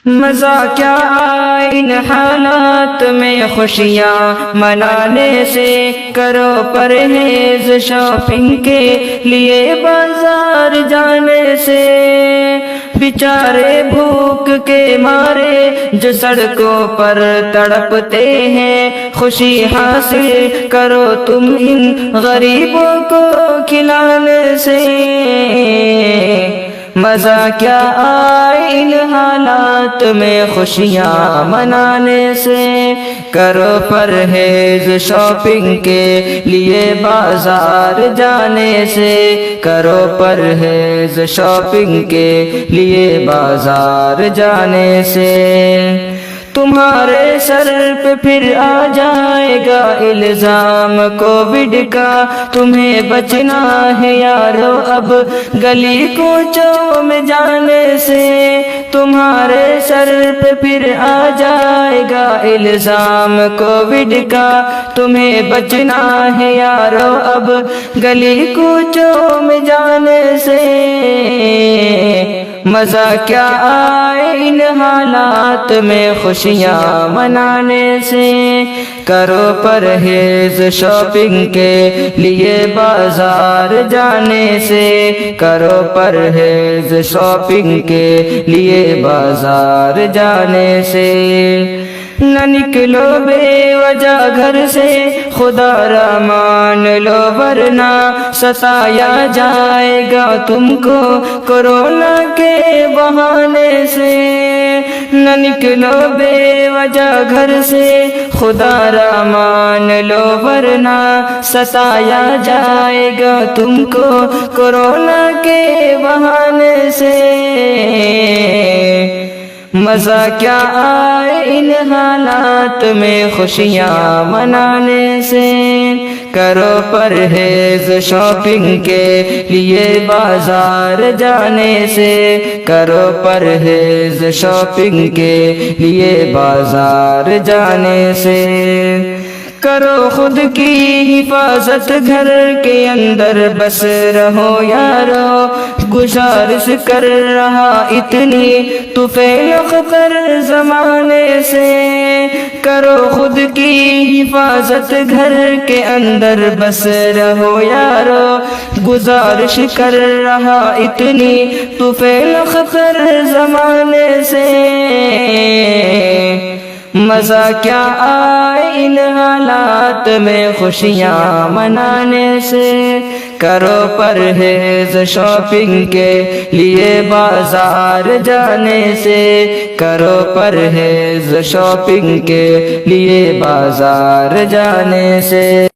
مزہ کیا ان حالات میں خوشیاں منانے سے، کرو پرہیز شاپنگ کے لیے بازار جانے سے۔ بیچارے بھوک کے مارے جو سڑکوں پر تڑپتے ہیں، خوشی حاصل کرو تم ان غریبوں کو کھلانے سے۔ مزہ کیا آئے ان حالات میں خوشیاں منانے سے، کرو پرہیز شاپنگ کے لیے بازار جانے سے، کرو پرہیز شاپنگ کے لیے بازار جانے سے۔ تمہارے سر پہ پھر آ جائے گا الزام کووڈ کا، تمہیں بچنا ہے یارو اب گلی کوچوں میں جانے سے۔ تمہارے سر پہ پھر آ جائے گا الزام کووڈ کا، تمہیں بچنا ہے یارو اب گلی کوچوں میں جانے سے۔ مزہ کیا آئے ان حالات میں خوشیاں منانے سے، کرو پرہیز شاپنگ کے لیے بازار جانے سے، کرو پرہیز شاپنگ کے لیے بازار جانے سے۔ نہ نکلو بے وجہ گھر سے، خدا را مان لو ورنہ ستایا جائے گا تم کو کورونا کے بہانے سے۔ نہ نکلو بے وجہ گھر سے، خدا را مان لو ورنہ ستایا جائے گا تم کو کورونا کے بہانے سے۔ مزہ کیا آئے ان حالات میں خوشیاں منانے سے، کرو پرہیز شاپنگ کے لیے بازار جانے سے، کرو پرہیز شاپنگ کے لیے بازار جانے سے۔ کرو خود کی حفاظت، گھر کے اندر بس رہو یارو، گزارش کر رہا اتنی طفیل خطر زمانے سے۔ کرو خود کی حفاظت، گھر کے اندر بس رہو یارو، گزارش کر رہا اتنی طفیل خطر زمانے سے۔ مزہ کیا آئے ان حالات میں خوشیاں منانے سے، کرو پرہیز شاپنگ کے لیے بازار جانے سے، کرو پرہیز شاپنگ کے لیے بازار جانے سے۔